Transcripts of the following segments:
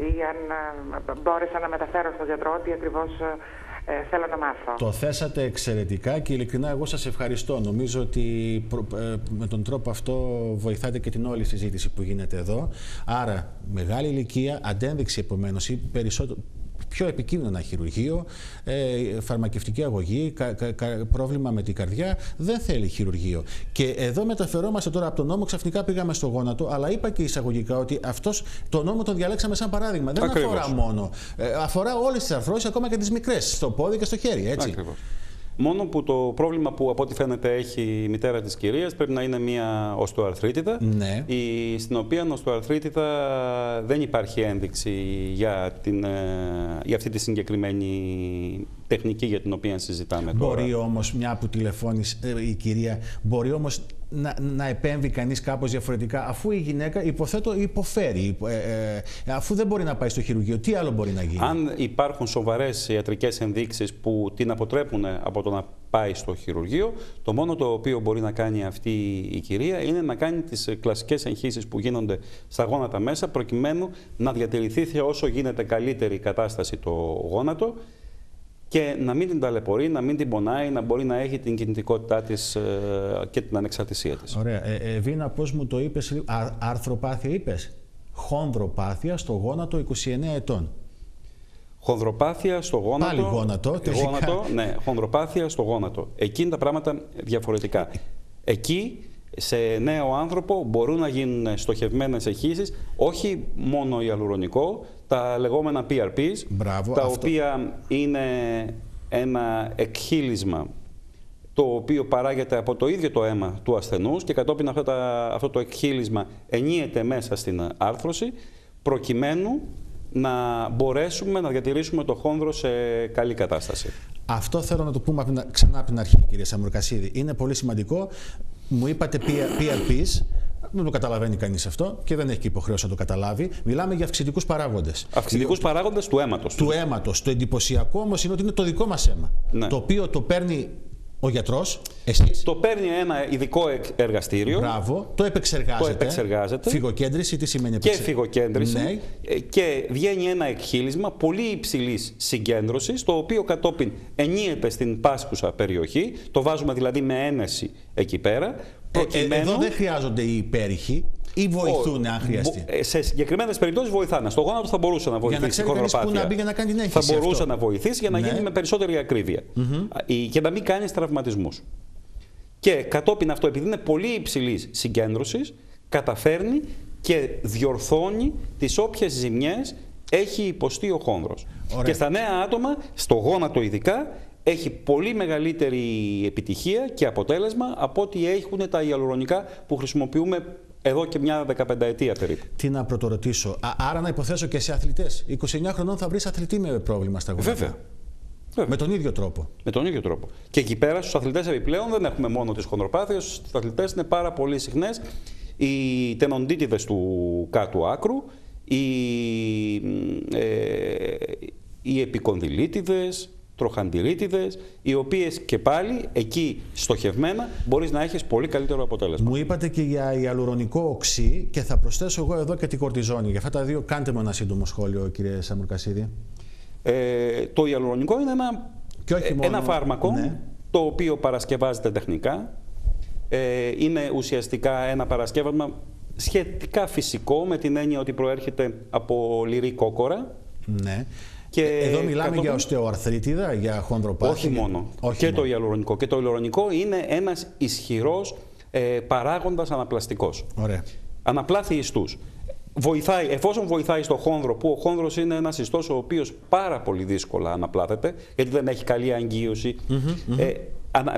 ή αν μπόρεσα να μεταφέρω στον γιατρό τι ακριβώς θέλω να μάθω. Το θέσατε εξαιρετικά και ειλικρινά εγώ σας ευχαριστώ. Νομίζω ότι με τον τρόπο αυτό βοηθάτε και την όλη συζήτηση που γίνεται εδώ. Άρα, μεγάλη ηλικία, αντένδειξη επομένως ή περισσότερο. Πιο επικίνδυνο χειρουργείο, φαρμακευτική αγωγή, πρόβλημα με την καρδιά, δεν θέλει χειρουργείο. Και εδώ μεταφερόμαστε τώρα από τον νόμο, ξαφνικά πήγαμε στο γόνατο, αλλά είπα και εισαγωγικά ότι το νόμο τον διαλέξαμε σαν παράδειγμα. Δεν αφορά μόνο. Αφορά όλες τις αρθρώσεις, ακόμα και τις μικρές, στο πόδι και στο χέρι. Έτσι. Ακριβώς. Μόνο που το πρόβλημα που από ό,τι φαίνεται έχει η μητέρα της κυρίας πρέπει να είναι μια οστεοαρθρίτιδα, ναι. Στην οποία οστεοαρθρίτιδα δεν υπάρχει ένδειξη για αυτή τη συγκεκριμένη τεχνική για την οποία συζητάμε τώρα. Μπορεί όμως, μια που τηλεφώνησε η κυρία, μπορεί όμως να επέμβει κανείς κάπως διαφορετικά, αφού η γυναίκα, υποθέτω, υποφέρει, αφού δεν μπορεί να πάει στο χειρουργείο, τι άλλο μπορεί να γίνει? Αν υπάρχουν σοβαρές ιατρικές ενδείξεις που την αποτρέπουν από το να πάει στο χειρουργείο, το μόνο το οποίο μπορεί να κάνει αυτή η κυρία είναι να κάνει τις κλασικές εγχύσεις που γίνονται στα γόνατα μέσα, προκειμένου να διατηρηθεί όσο γίνεται καλύτερη κατάσταση το γόνατο και να μην την ταλαιπωρεί, να μην την πονάει, να μπορεί να έχει την κινητικότητά της και την ανεξαρτησία της. Ωραία. Βίνα, πώς μου το είπες, αρθροπάθεια είπες? Χονδροπάθεια στο γόνατο 29 ετών. Χονδροπάθεια στο γόνατο. Πάλι γόνατο, τελικά. Ναι, χονδροπάθεια στο γόνατο. Εκεί είναι τα πράγματα διαφορετικά. Εκεί, σε νέο άνθρωπο, μπορούν να γίνουν στοχευμένες εγχύσεις, όχι μόνο ιαλουρονικό, τα λεγόμενα PRPs, τα οποία είναι ένα εκχύλισμα το οποίο παράγεται από το ίδιο το αίμα του ασθενούς και κατόπιν αυτό το εκχύλισμα ενίεται μέσα στην άρθρωση, προκειμένου να μπορέσουμε να διατηρήσουμε το χόνδρο σε καλή κατάσταση. Αυτό θέλω να το πούμε ξανά από την αρχή, κύριε Σαμουρκασίδη. Είναι πολύ σημαντικό. Μου είπατε PRPs. Δεν το καταλαβαίνει κανείς αυτό και δεν έχει και υποχρέωση να το καταλάβει. Μιλάμε για αυξητικούς παράγοντες. Αυξητικούς παράγοντες του αίματος. Του αίματος. Το εντυπωσιακό όμως είναι ότι είναι το δικό μας αίμα. Ναι. Το οποίο το παίρνει ο γιατρός, εσείς. Το παίρνει ένα ειδικό εργαστήριο. Μπράβο. Το επεξεργάζεται. Φυγοκέντρηση, τι σημαίνει επεξεργάζεται? Και φυγοκέντρηση. Ναι. Και βγαίνει ένα εκχύλισμα πολύ υψηλής συγκέντρωσης, το οποίο κατόπιν ενίεται στην πάσχουσα περιοχή. Το βάζουμε δηλαδή με ένεση εκεί πέρα. Εδώ δεν χρειάζονται οι υπέρηχοι ή βοηθούν αν χρειαστεί? Σε συγκεκριμένες περιπτώσεις βοηθάνε. Στο γόνατο θα μπορούσε να βοηθήσει. Για να ξέρει πού να μπει για να κάνει την έγχυση. Θα μπορούσε να βοηθήσει για να γίνει με περισσότερη ακρίβεια. Και να μην κάνει τραυματισμούς. Και κατόπιν αυτό, επειδή είναι πολύ υψηλής συγκέντρωσης, καταφέρνει και διορθώνει τις όποιες ζημιές έχει υποστεί ο χόνδρος. Και στα νέα άτομα, στο γόνατο ειδικά, έχει πολύ μεγαλύτερη επιτυχία και αποτέλεσμα από ό,τι έχουν τα ιαλουρονικά που χρησιμοποιούμε εδώ και μια 15ετία περίπου. Τι να πρωτορωτήσω. Άρα να υποθέσω και σε αθλητές. 29 χρονών θα βρεις αθλητή με πρόβλημα στα γόνατα. Βέβαια. Με τον ίδιο τρόπο. Με τον ίδιο τρόπο. Και εκεί πέρα στους αθλητές επιπλέον δεν έχουμε μόνο τις χονδροπάθειες. Στους αθλητές είναι πάρα πολύ συχνές οι τενοντίτιδες του κάτω άκρου, οι επικονδυλίτιδες, τροχαντηρίτιδες, οι οποίες και πάλι εκεί στοχευμένα μπορείς να έχεις πολύ καλύτερο αποτέλεσμα. Μου είπατε και για ιαλουρονικό οξύ και θα προσθέσω εγώ εδώ και την κορτιζόνη. Για αυτά τα δύο κάντε μου ένα σύντομο σχόλιο, κύριε Σαμουρκασίδη. Το ιαλουρονικό είναι ένα φάρμακο, ναι, το οποίο παρασκευάζεται τεχνικά. Είναι ουσιαστικά ένα παρασκεύασμα σχετικά φυσικό, με την έννοια ότι προέρχεται από λιρή κόκορα. Ναι. Και εδώ μιλάμε για οστεοαρθρίτιδα, για χονδροπάθεια. Όχι μόνο. Το ιαλουρονικό. Και το ιαλουρονικό είναι ένας ισχυρός παράγοντας αναπλαστικός. Ωραία. Αναπλάθει ιστούς. Εφόσον βοηθάει στο χόνδρο, που ο χόνδρος είναι ένας ιστός ο οποίος πάρα πολύ δύσκολα αναπλάθεται, γιατί δεν έχει καλή αγγείωση,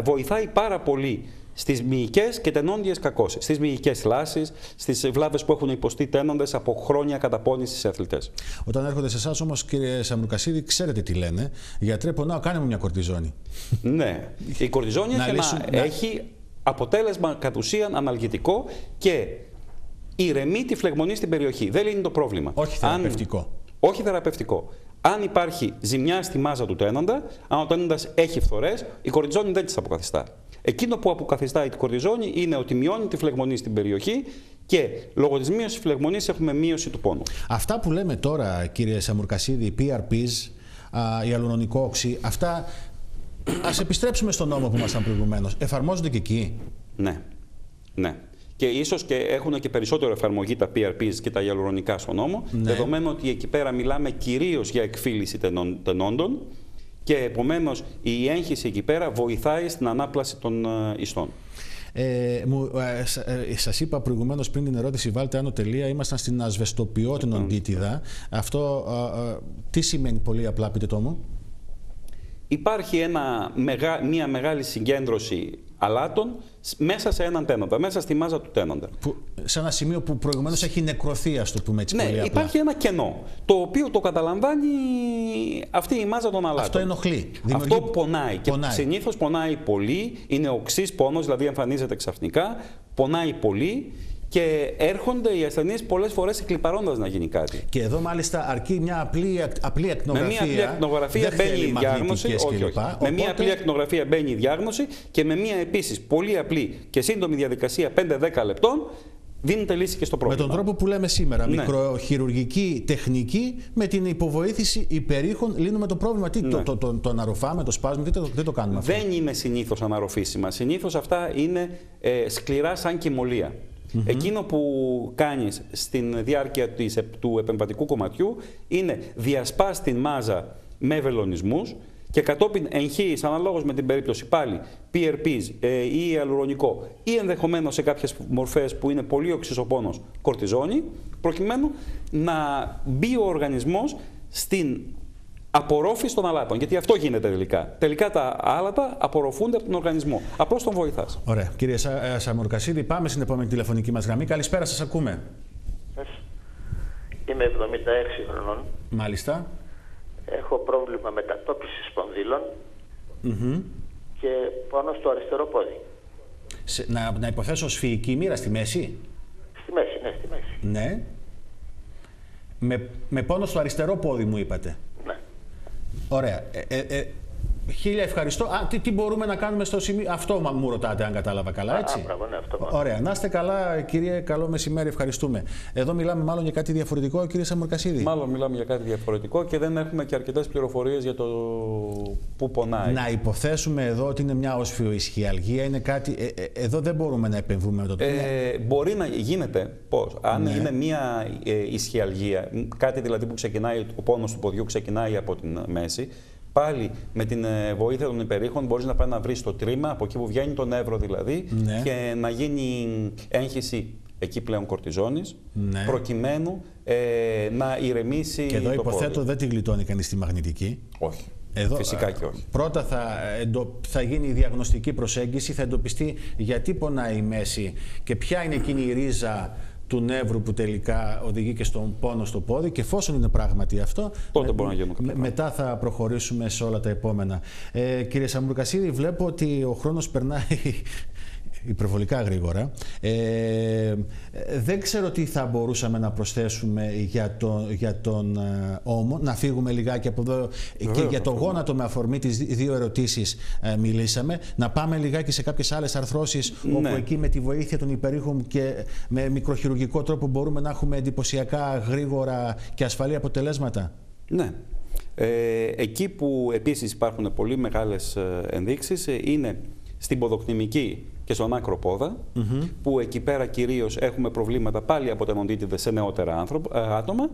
βοηθάει πάρα πολύ στις μυϊκές και τενόντιες κακώσεις, στις μυϊκές θλάσσεις, στις βλάβες που έχουν υποστεί τένοντες από χρόνια καταπώνησης σε αθλητές. Όταν έρχονται σε εσάς όμως, κύριε Σαμουρκασίδη, ξέρετε τι λένε? Γιατρέ, πονάω, κάνε μου μια κορτιζόνη. Ναι. Η κορτιζόνη έχει αποτέλεσμα κατ' ουσίαν αναλγητικό και ηρεμεί τη φλεγμονή στην περιοχή. Δεν λύνει το πρόβλημα. Όχι θεραπευτικό. Όχι θεραπευτικό. Αν υπάρχει ζημιά στη μάζα του τένοντα, αν ο τένοντας έχει φθορές, η κορτιζόνη δεν τις αποκαθιστά. Εκείνο που αποκαθιστά η κορτιζόνη είναι ότι μειώνει τη φλεγμονή στην περιοχή και λόγω της μείωσης φλεγμονής έχουμε μείωση του πόνου. Αυτά που λέμε τώρα, κύριε Σαμουρκασίδη, PRPs, ιαλουρονικό οξύ, αυτά ας επιστρέψουμε στον νόμο που ήμασταν προηγουμένως. Εφαρμόζονται και εκεί? Ναι, ναι. Και ίσως και έχουν και περισσότερο εφαρμογή τα PRPs και τα ιαλουρονικά στον νόμο, δεδομένου ότι εκεί πέρα μιλάμε κυρίως για εκφύλιση τενόντων και επομένως η έγχυση εκεί πέρα βοηθάει στην ανάπλαση των ιστών. Σας είπα προηγουμένως πριν την ερώτηση, βάλτε άνω τελεία, ήμασταν στην ασβεστοποιότην οντίτιδα. Αυτό τι σημαίνει πολύ απλά, πείτε το μου? Υπάρχει μια μεγάλη συγκέντρωση αλάτων μέσα σε έναν τένοντα, μέσα στη μάζα του τένοντα. Σε ένα σημείο που προηγουμένως έχει νεκρωθεί, ας το πούμε έτσι, πολύ απλά. Υπάρχει ένα κενό, το οποίο το καταλαμβάνει αυτή η μάζα των αλάτων. Αυτό ενοχλεί. Αυτό πονάει. Και συνήθως πονάει πολύ, είναι οξύς πόνος, δηλαδή εμφανίζεται ξαφνικά, πονάει πολύ. Και έρχονται οι ασθενείς πολλές φορές εκλιπαρώντας να γίνει κάτι. Και εδώ μάλιστα αρκεί μια απλή ακτινογραφία. Με μια απλή ακτινογραφία μπαίνει η διάγνωση. Με μια απλή ακτινογραφία μπαίνει η διάγνωση και με μια επίσης πολύ απλή και σύντομη διαδικασία 5-10 λεπτών δίνεται λύση και στο πρόβλημα. Με τον τρόπο που λέμε σήμερα, μικροχειρουργική τεχνική, με την υποβοήθηση υπερήχων λύνουμε το πρόβλημα. Τι, το αναρροφάμε, το σπάζουμε, δεν το κάνουμε αυτό? Δεν είναι συνήθως αναρροφήσιμα. Συνήθως αυτά είναι σκληρά σαν κυμολία. Εκείνο που κάνεις στην διάρκεια του επεμβατικού κομματιού είναι διασπάς την μάζα με βελονισμούς και κατόπιν εγχύεις αναλόγως με την περίπτωση πάλι PRPs ή ιαλουρονικό ή ενδεχομένως σε κάποιες μορφές που είναι πολύ οξύς ο πόνος κορτιζόνη, προκειμένου να μπει ο οργανισμός στην απορρόφηση των αλάτων. Γιατί αυτό γίνεται τελικά. Τελικά τα άλατα απορροφούνται από τον οργανισμό. Απλώς τον βοηθάς. Ωραία. Κύριε Σαμουρκασίδη, πάμε στην επόμενη τηλεφωνική μας γραμμή. Καλησπέρα, σας ακούμε. Είμαι 76 χρονών. Μάλιστα. Έχω πρόβλημα μετατόπισης σπονδύλων και πόνο στο αριστερό πόδι. Να υποθέσω σφυϊκή μοίρα στη μέση. Στη μέση, ναι, στη μέση. Ναι. Με πόνο στο αριστερό πόδι μου είπατε. Ναι. Ωραία. Χίλια ευχαριστώ. Τι μπορούμε να κάνουμε στο σημείο? Αυτό μου ρωτάτε, αν κατάλαβα καλά, έτσι? Μπράβο, ναι, αυτό. Ωραία. Να είστε καλά, κύριε. Καλό μεσημέρι. Ευχαριστούμε. Εδώ μιλάμε μάλλον για κάτι διαφορετικό, κύριε Σαμουρκασίδη. Μάλλον μιλάμε για κάτι διαφορετικό και δεν έχουμε και αρκετές πληροφορίες για το πού πονάει. Να υποθέσουμε εδώ ότι είναι μια οσφιοισχυαλγία. Είναι κάτι. Εδώ δεν μπορούμε να επεμβούμε με το τρόπο. Μπορεί να γίνεται. Πώς? Αν είναι μια ισχυαλγία, κάτι δηλαδή που ξεκινάει, ο πόνος του ποδιού ξεκινάει από την μέση. Πάλι με την βοήθεια των υπερήχων μπορείς να πάει να βρεις το τρίμα, από εκεί που βγαίνει το νεύρο δηλαδή, και να γίνει έγχυση εκεί πλέον κορτιζόνης, προκειμένου να ηρεμήσει. Και εδώ το υποθέτω πόδι. Δεν τη γλιτώνει κανείς τη μαγνητική. Όχι. Εδώ, φυσικά και όχι. Πρώτα θα γίνει η διαγνωστική προσέγγιση, θα εντοπιστεί γιατί πονάει η μέση και ποια είναι εκείνη η ρίζα του νεύρου που τελικά οδηγεί και στον πόνο στο πόδι, και εφόσον είναι πράγματι αυτό, μετά θα προχωρήσουμε σε όλα τα επόμενα. Κύριε Σαμουρκασίδη, βλέπω ότι ο χρόνος περνάει υπερβολικά γρήγορα. Δεν ξέρω τι θα μπορούσαμε να προσθέσουμε για τον όμο. Να φύγουμε λιγάκι από εδώ. Και για το γόνατο, με αφορμή τις δύο ερωτήσεις μιλήσαμε. Να πάμε λιγάκι σε κάποιες άλλες αρθρώσεις, όπου εκεί με τη βοήθεια των υπερήχων και με μικροχειρουργικό τρόπο μπορούμε να έχουμε εντυπωσιακά γρήγορα και ασφαλή αποτελέσματα. Ναι. Εκεί που επίσης υπάρχουν πολύ μεγάλες ενδείξεις είναι στην ποδοκτημική και στον άκρο πόδα, που εκεί πέρα κυρίως έχουμε προβλήματα πάλι από τενοντίτιδες σε νεότερα άτομα.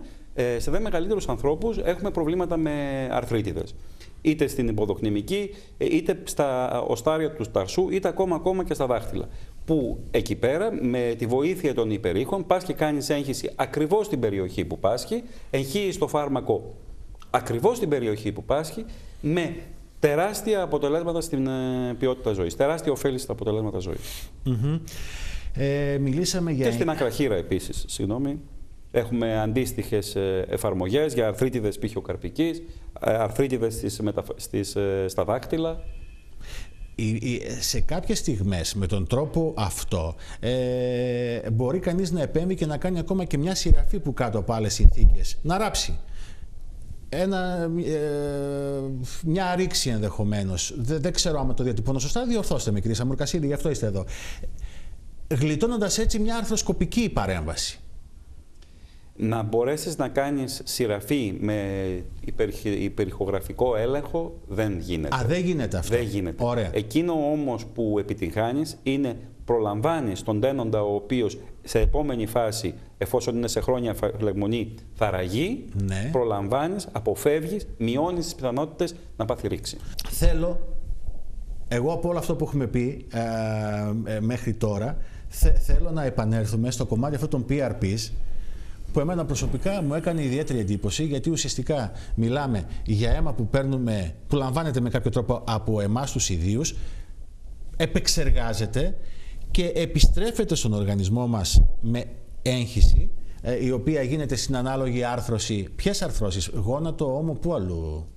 Σε δε μεγαλύτερους ανθρώπους έχουμε προβλήματα με αρθρίτιδες. Είτε στην υποδοκτημική, είτε στα οστάρια του ταρσού, είτε ακόμα και στα δάχτυλα. Που εκεί πέρα, με τη βοήθεια των υπερήχων, πας και κάνεις έγχυση ακριβώς στην περιοχή που πάσχει, εγχύεις το φάρμακο ακριβώς στην περιοχή που πάσχει, με τεράστια αποτελέσματα στην ποιότητα ζωής. Τεράστια ωφέλη στα αποτελέσματα ζωής. Μιλήσαμε για... Και στην ακραχύρα επίσης, συγγνώμη. Έχουμε αντίστοιχες εφαρμογές για αρθρίτιδες πηχιοκαρπικής, αρθρίτιδες στα δάκτυλα. Σε κάποιες στιγμές, με τον τρόπο αυτό, μπορεί κανείς να επέμβει και να κάνει ακόμα και μια σειραφή που κάτω από άλλες συνθήκες. Να ράψει. Μια ρήξη ενδεχομένως. Δεν ξέρω άμα το διατυπώνω σωστά. Διορθώστε με, κύριε Σαμουρκασίδη, γι' αυτό είστε εδώ. γλιτώνοντας έτσι μια αρθροσκοπική παρέμβαση. Να μπορέσεις να κάνεις σειραφή με υπερηχογραφικό έλεγχο δεν γίνεται. Δεν γίνεται αυτό. Δεν γίνεται. Ωραία. Εκείνο όμως που επιτυγχάνεις είναι προλαμβάνεις τον τένοντα ο οποίος σε επόμενη φάση, εφόσον είναι σε χρόνια φλεγμονή, θα ραγεί, ναι. Προλαμβάνεις, αποφεύγεις, μειώνεις τις πιθανότητες να πάθει ρήξη. Εγώ από όλο αυτό που έχουμε πει μέχρι τώρα, θέλω να επανέλθουμε στο κομμάτι αυτό των PRPs, που εμένα προσωπικά μου έκανε ιδιαίτερη εντύπωση, γιατί ουσιαστικά μιλάμε για αίμα που λαμβάνεται με κάποιο τρόπο από εμάς τους ιδίους, επεξεργάζεται και επιστρέφεται στον οργανισμό μας με έγχυση, η οποία γίνεται στην ανάλογη άρθρωση. Ποιες αρθρώσεις, γόνατο, ώμο, πού αλλού?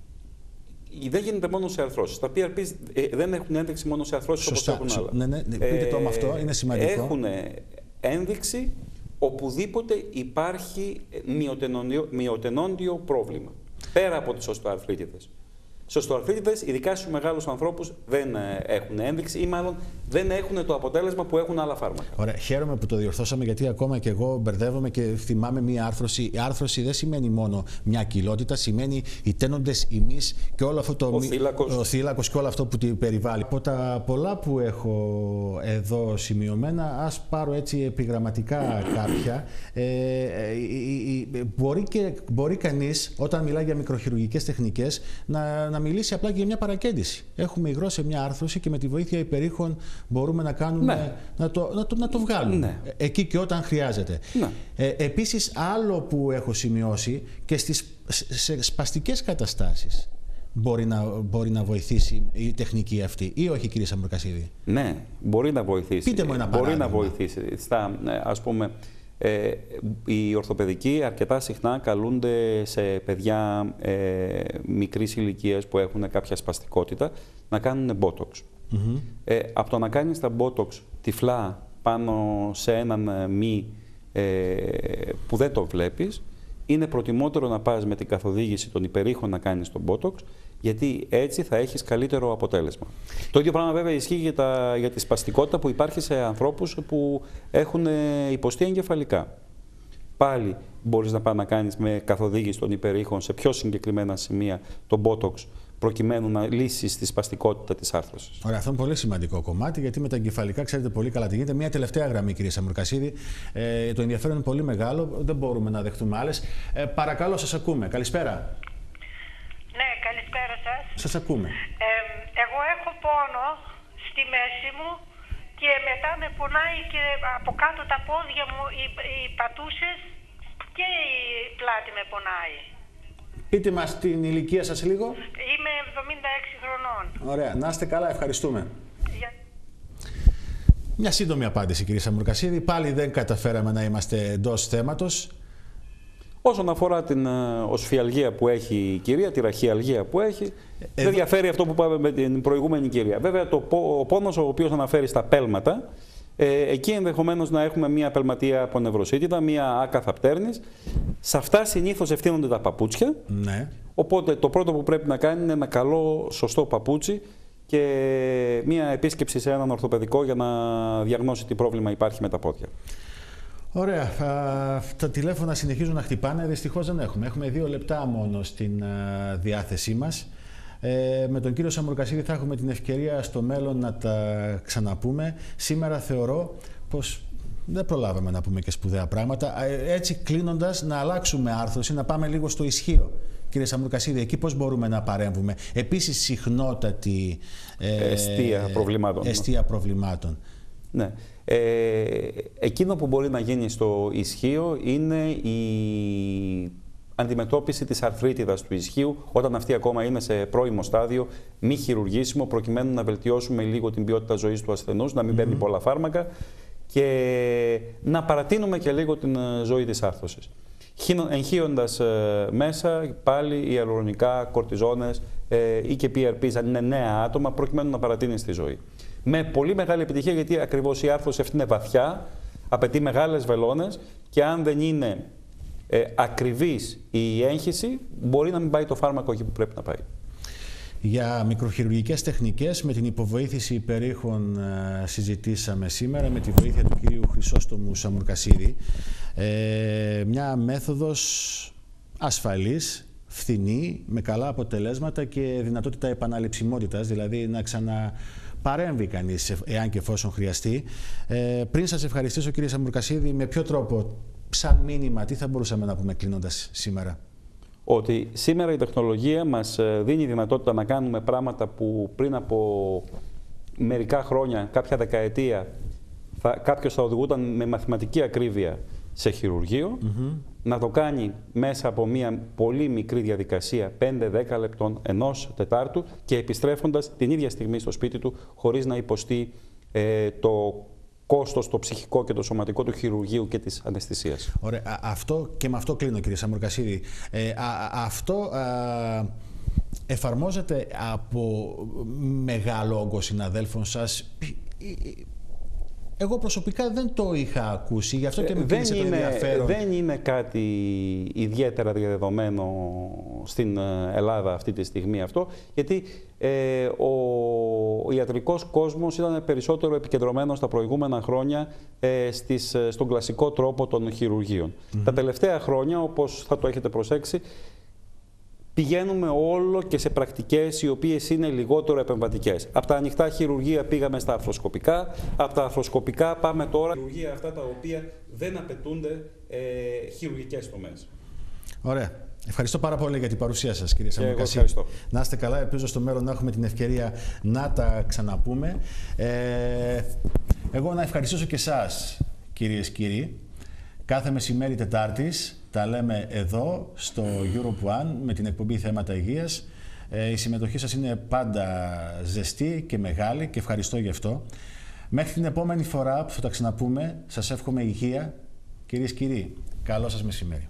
Δεν γίνεται μόνο σε αρθρώσεις. Τα PRPs δεν έχουν ένδειξη μόνο σε αρθρώσεις όπως έχουν άλλα. Ναι, πείτε το με αυτό, είναι σημαντικό. Έχουν ένδειξη οπουδήποτε υπάρχει μυοτενόντιο πρόβλημα. Πέρα από τις οστεοαρθρίτιδες. Στους οστεοαρθρίτιδες, ειδικά στους μεγάλους ανθρώπους, δεν έχουν ένδειξη ή μάλλον δεν έχουν το αποτέλεσμα που έχουν άλλα φάρμακα. Ωραία. Χαίρομαι που το διορθώσαμε, γιατί ακόμα και εγώ μπερδεύομαι και θυμάμαι μία άρθρωση. Η άρθρωση δεν σημαίνει μόνο μια κοιλότητα, σημαίνει οι τένοντες, οι μυς και όλο αυτό το. Ο θύλακος και όλο αυτό που την περιβάλλει. Από τα πολλά που έχω εδώ σημειωμένα, ας πάρω έτσι επιγραμματικά κάποια. Μπορεί κανείς, όταν μιλάει για μικροχειρουργικές τεχνικές, να μιλήσει απλά και για μια παρακέντηση. Έχουμε υγρό σε μια άρθρωση και με τη βοήθεια υπερήχων μπορούμε να κάνουμε, να το βγάλουμε. Ναι. Εκεί και όταν χρειάζεται. Ναι. Επίσης, άλλο που έχω σημειώσει, και σε σπαστικές καταστάσεις μπορεί να βοηθήσει η τεχνική αυτή, ή όχι, κύριε Σαμροκασίδη? Ναι, μπορεί να βοηθήσει. Πείτε μου ένα παράδειγμα. Μπορεί να βοηθήσει. Ας πούμε, οι ορθοπαιδικοί αρκετά συχνά καλούνται σε παιδιά μικρής ηλικίας που έχουν κάποια σπαστικότητα να κάνουν Botox. Από το να κάνεις τα Botox τυφλά πάνω σε έναν μη που δεν το βλέπεις, είναι προτιμότερο να πας με την καθοδήγηση των υπερήχων να κάνεις τον Botox, γιατί έτσι θα έχεις καλύτερο αποτέλεσμα. Το ίδιο πράγμα βέβαια ισχύει για τη σπαστικότητα που υπάρχει σε ανθρώπους που έχουν υποστεί εγκεφαλικά. Πάλι μπορείς να πας να κάνεις με καθοδήγηση των υπερήχων σε πιο συγκεκριμένα σημεία τον Botox, προκειμένου να λύσεις τη σπαστικότητα της άρθρωσης. Ωραία, αυτό είναι πολύ σημαντικό κομμάτι, γιατί με τα εγκεφαλικά ξέρετε πολύ καλά τι γίνεται. Μια τελευταία γραμμή, κύριε Σαμροκασίδη. Το ενδιαφέρον είναι πολύ μεγάλο, δεν μπορούμε να δεχτούμε άλλες. Παρακαλώ, σας ακούμε. Καλησπέρα. Ναι, καλησπέρα σας. Σας ακούμε. Εγώ έχω πόνο στη μέση μου και μετά με πονάει και από κάτω τα πόδια μου, οι πατούσες και η πλάτη με πονάει. Πείτε μας την ηλικία σας λίγο. Είμαι 76 χρονών. Ωραία. Να είστε καλά. Ευχαριστούμε. Μια σύντομη απάντηση, κύριε Σαμροκασίδη. Πάλι δεν καταφέραμε να είμαστε εντός θέματος. Όσον αφορά την οσφιαλγία που έχει η κυρία, τη ραχιαλγία που έχει, δεν διαφέρει αυτό που πάμε με την προηγούμενη κυρία. Βέβαια, ο πόνος ο οποίος αναφέρει στα πέλματα, εκεί ενδεχομένως να έχουμε μία πελματεία από νευροσίτιδα, μία άκαθα πτέρνης. Σε αυτά συνήθως ευθύνονται τα παπούτσια. Ναι. Οπότε το πρώτο που πρέπει να κάνει είναι ένα καλό, σωστό παπούτσι και μία επίσκεψη σε έναν ορθοπαιδικό για να διαγνώσει τι πρόβλημα υπάρχει με τα πόδια. Ωραία. Τα τηλέφωνα συνεχίζουν να χτυπάνε. Δυστυχώς δεν έχουμε. Έχουμε 2 λεπτά μόνο στην διάθεσή μας. Με τον κύριο Σαμροκασίδη θα έχουμε την ευκαιρία στο μέλλον να τα ξαναπούμε. Σήμερα θεωρώ πως δεν προλάβαμε να πούμε και σπουδαία πράγματα. Έτσι, κλείνοντας, να αλλάξουμε άρθρωση, να πάμε λίγο στο ισχύο. Κύριε Σαμροκασίδη, εκεί πώς μπορούμε να παρέμβουμε? Επίσης, συχνότατη εστία προβλημάτων. Ναι. Εκείνο που μπορεί να γίνει στο ισχύο είναι η αντιμετώπιση της αρθρίτιδας του ισχύου, όταν αυτή ακόμα είναι σε πρώιμο στάδιο, μη χειρουργήσιμο, προκειμένου να βελτιώσουμε λίγο την ποιότητα ζωής του ασθενούς, να μην παίρνει πολλά φάρμακα και να παρατείνουμε και λίγο την ζωή της άρθρωσης. Εγχύοντας μέσα πάλι ιαλουρονικά, κορτιζόνες ή και PRPs, αν είναι νέα άτομα, προκειμένου να παρατείνει τη ζωή. Με πολύ μεγάλη επιτυχία, γιατί ακριβώς η άρθρωση αυτή είναι βαθιά, απαιτεί μεγάλες βελόνες και αν δεν είναι ακριβής η έγχυση, μπορεί να μην πάει το φάρμακο εκεί που πρέπει να πάει. Για μικροχειρουργικές τεχνικές, με την υποβοήθηση υπερήχων συζητήσαμε σήμερα, με τη βοήθεια του κυρίου Χρυσόστομου Σαμουρκασίδη. Μια μέθοδος ασφαλής, φθηνή, με καλά αποτελέσματα και δυνατότητα επαναληψιμότητας, δηλαδή να ξαναπαρέμβει κανείς εάν και εφόσον χρειαστεί. Πριν σας ευχαριστήσω, κύριε Σαμουρκασίδη, με ποιο τρόπο, σαν μήνυμα, τι θα μπορούσαμε να πούμε κλείνοντας σήμερα? Ότι σήμερα η τεχνολογία μας δίνει δυνατότητα να κάνουμε πράγματα που πριν από μερικά χρόνια, κάποια δεκαετία, κάποιος θα οδηγούταν με μαθηματική ακρίβεια σε χειρουργείο, να το κάνει μέσα από μια πολύ μικρή διαδικασία, 5-10 λεπτών, ενός τετάρτου, και επιστρέφοντας την ίδια στιγμή στο σπίτι του, χωρίς να υποστεί το κόστος, το ψυχικό και το σωματικό του χειρουργείου και της αναισθησίας. Ωραία. Αυτό, και με αυτό κλείνω, κύριε Σαμουρκασίδη. Αυτό εφαρμόζεται από μεγάλο όγκο συναδέλφων σας? Εγώ προσωπικά δεν το είχα ακούσει, γι' αυτό και με πήρε το ενδιαφέρον. Δεν είναι κάτι ιδιαίτερα διαδεδομένο στην Ελλάδα αυτή τη στιγμή αυτό, γιατί ο ιατρικός κόσμος ήταν περισσότερο επικεντρωμένος τα προηγούμενα χρόνια στον κλασικό τρόπο των χειρουργείων. Τα τελευταία χρόνια, όπως θα το έχετε προσέξει, πηγαίνουμε όλο και σε πρακτικές οι οποίες είναι λιγότερο επεμβατικές. Από τα ανοιχτά χειρουργεία πήγαμε στα αρθροσκοπικά, από τα αρθροσκοπικά πάμε τώρα χειρουργεία αυτά τα οποία δεν απαιτούνται χειρουργικές τομές. Ωραία. Ευχαριστώ πάρα πολύ για την παρουσία σας, κύριε Σαμουρκασίδη. Να είστε καλά, ελπίζω στο μέλλον να έχουμε την ευκαιρία να τα ξαναπούμε. Εγώ να ευχαριστήσω και εσάς, κυρίες και κύριοι. Κάθε μεσημέρι Τετάρτης τα λέμε εδώ στο Europe One με την εκπομπή Θέματα Υγείας. Η συμμετοχή σας είναι πάντα ζεστή και μεγάλη και ευχαριστώ γι' αυτό. Μέχρι την επόμενη φορά που θα τα ξαναπούμε, σας εύχομαι υγεία. Κυρίες και κύριοι, καλό σας μεσημέρι.